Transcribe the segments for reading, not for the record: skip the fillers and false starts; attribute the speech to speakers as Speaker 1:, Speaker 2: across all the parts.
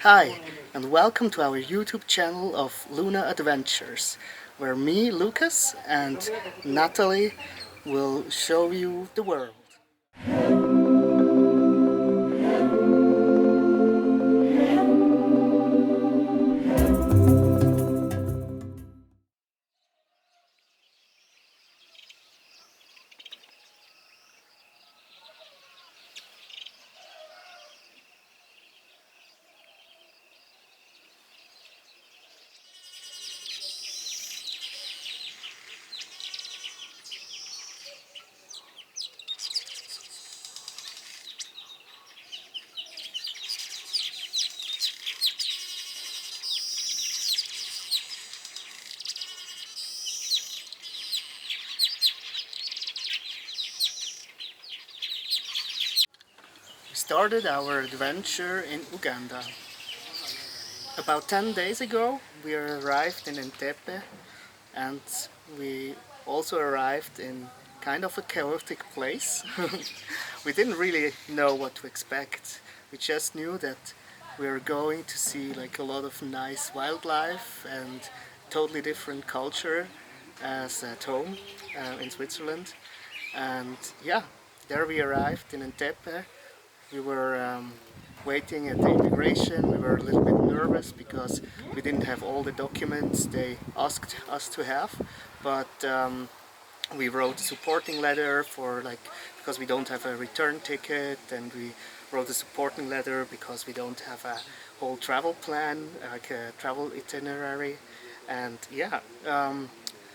Speaker 1: Hi, and welcome to our YouTube channel of Luna Adventures, where me, Lucas, and Natalie will show you the world. We started our adventure in Uganda. About 10 days ago, we arrived in Entebbe, and we also arrived in kind of a chaotic place. We didn't really know what to expect. We just knew that we were going to see like a lot of nice wildlife and totally different culture as at home in Switzerland. And yeah, there we arrived in Entebbe. We were waiting at the immigration. We were a little bit nervous because we didn't have all the documents they asked us to have, but we wrote a supporting letter for because we don't have a return ticket, and we wrote a supporting letter because we don't have a whole travel plan, like a travel itinerary. And yeah,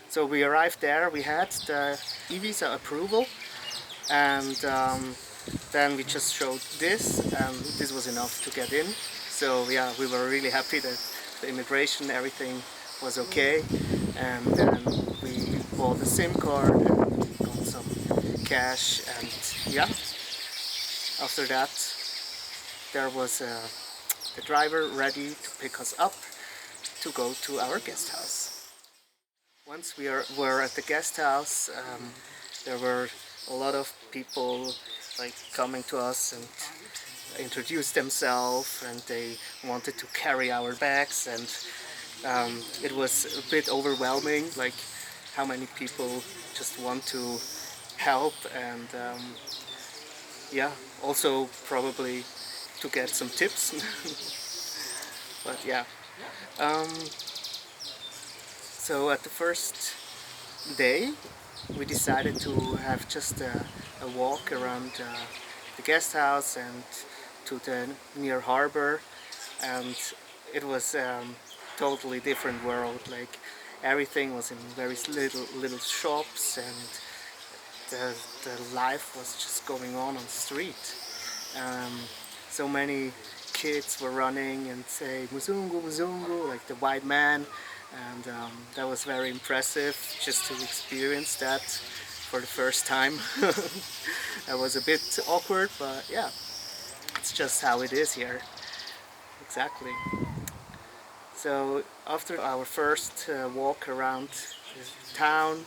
Speaker 1: so we arrived there. We had the e-visa approval, and then we just showed this, and this was enough to get in. So yeah, we were really happy that the immigration, everything was okay, and then we bought a SIM card and got some cash, and yeah, after that there was the driver ready to pick us up to go to our guest house. Once were at the guest house, there were a lot of people like coming to us and introduce themselves, and they wanted to carry our bags, and it was a bit overwhelming, like how many people just want to help, and yeah, also probably to get some tips. But yeah, um, so at the first day we decided to have just a walk around the guest house and to the near harbor, and it was totally different world. Like everything was in very little shops, and the life was just going on the street. Um, so many kids were running and say "Muzungu, Muzungu," like the white man, and that was very impressive just to experience that for the first time. That was a bit awkward, but yeah, it's just how it is here. Exactly. So after our first walk around the town,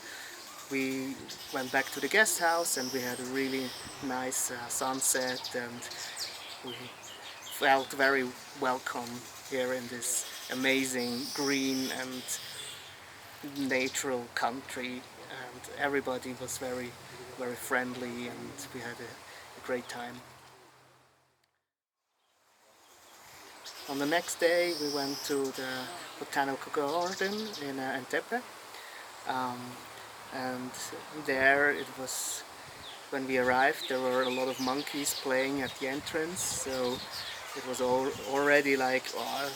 Speaker 1: we went back to the guest house, and we had a really nice sunset, and we felt very welcome here in this amazing green and natural country, and everybody was very friendly, and we had a great time. On the next day we went to the botanical garden in Entebbe, um, and there it was, when we arrived there were a lot of monkeys playing at the entrance, so it was already like, oh,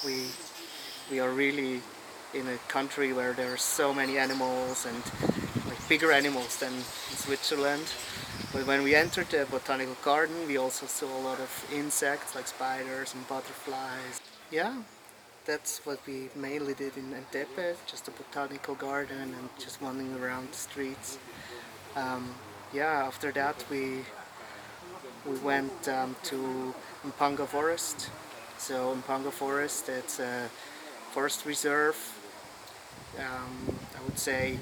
Speaker 1: we we are really in a country where there are so many animals, and like bigger animals than in Switzerland. But when we entered the botanical garden, we also saw a lot of insects like spiders and butterflies. Yeah, that's what we mainly did in Entebbe, just a botanical garden and just wandering around the streets. Yeah, after that we went to Mpanga Forest. So Mpanga Forest, it's a forest reserve, I would say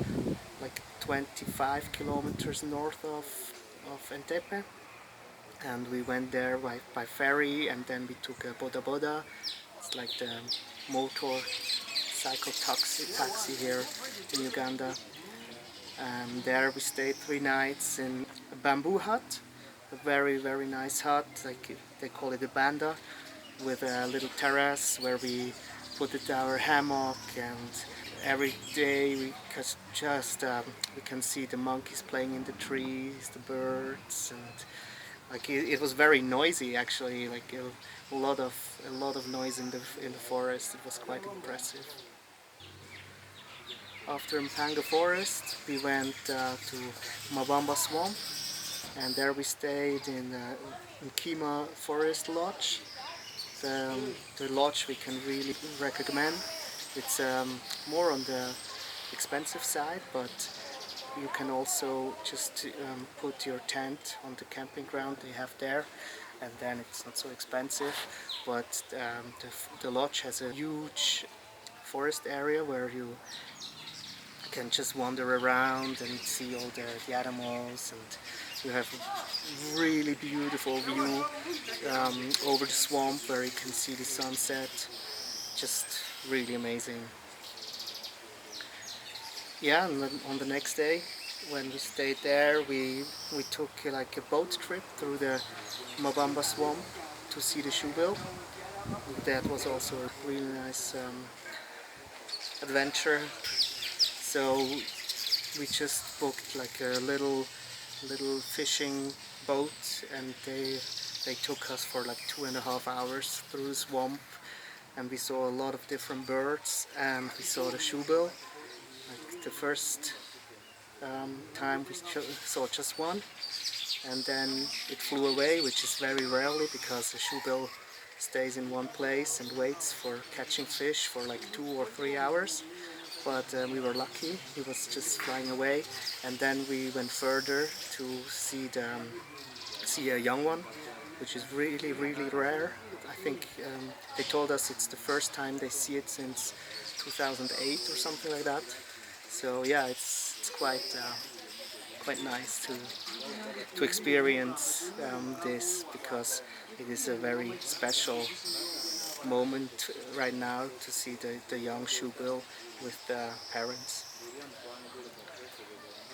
Speaker 1: like 25 kilometers north of Entebbe. and we went there by ferry, and then we took a boda boda. It's like the motorcycle taxi here in Uganda. There we stayed 3 nights in a bamboo hut, a very nice hut, like they call it a banda, with a little terrace where we put it our hammock, and every day we can see the monkeys playing in the trees, the birds, and like it was very noisy actually, like a lot of noise in the forest. It was quite impressive. After Mpanga Forest, we went to Mabamba swamp, and there we stayed in Mpanga Forest Lodge. The lodge we can really recommend. It's more on the expensive side, but you can also just put your tent on the camping ground they have there, and then it's not so expensive. But the lodge has a huge forest area where you can just wander around and see all the animals, and you have a really beautiful view over the swamp where you can see the sunset. Just really amazing. Yeah, and then on the next day when we stayed there, we took like a boat trip through the Mabamba swamp to see the shoebill. That was also a really nice adventure. So we just booked like a little fishing boat, and they took us for like 2.5 hours through the swamp, and we saw a lot of different birds, and we saw the shoebill. Like the first time we saw just one, and then it flew away, which is very rarely because the shoebill stays in one place and waits for catching fish for like 2 or 3 hours. But we were lucky, he was just flying away, and then we went further to see a young one, which is really rare. I think they told us it's the first time they see it since 2008 or something like that. So yeah, it's quite nice to experience this, because it is a very special moment right now to see the young shoebill with the parents.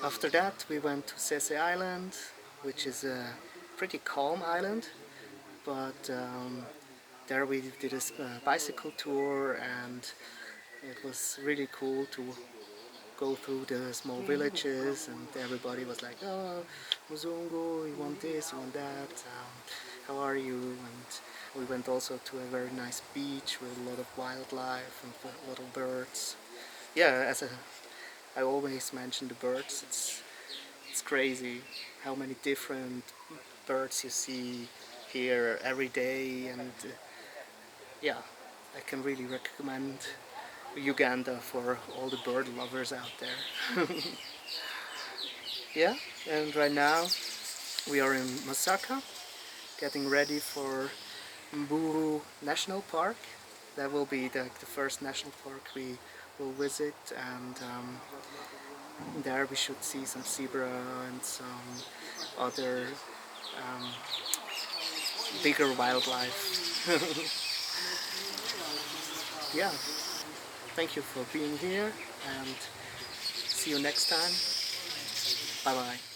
Speaker 1: After that we went to Ssese Island, which is a pretty calm island, but there we did a bicycle tour, and it was really cool to go through the small villages, and everybody was like, "Oh, Muzungu, you want this, you want that, how are you?" And we went also to a very nice beach with a lot of wildlife and a lot of birds. Yeah, I always mention the birds. It's crazy how many different birds you see here every day, and yeah, I can really recommend Uganda for all the bird lovers out there. Yeah, and right now we are in Masaka, getting ready for Mburu National Park. That will be the first national park we will visit, and there we should see some zebra and some other bigger wildlife. Yeah, thank you for being here, and see you next time. Bye bye.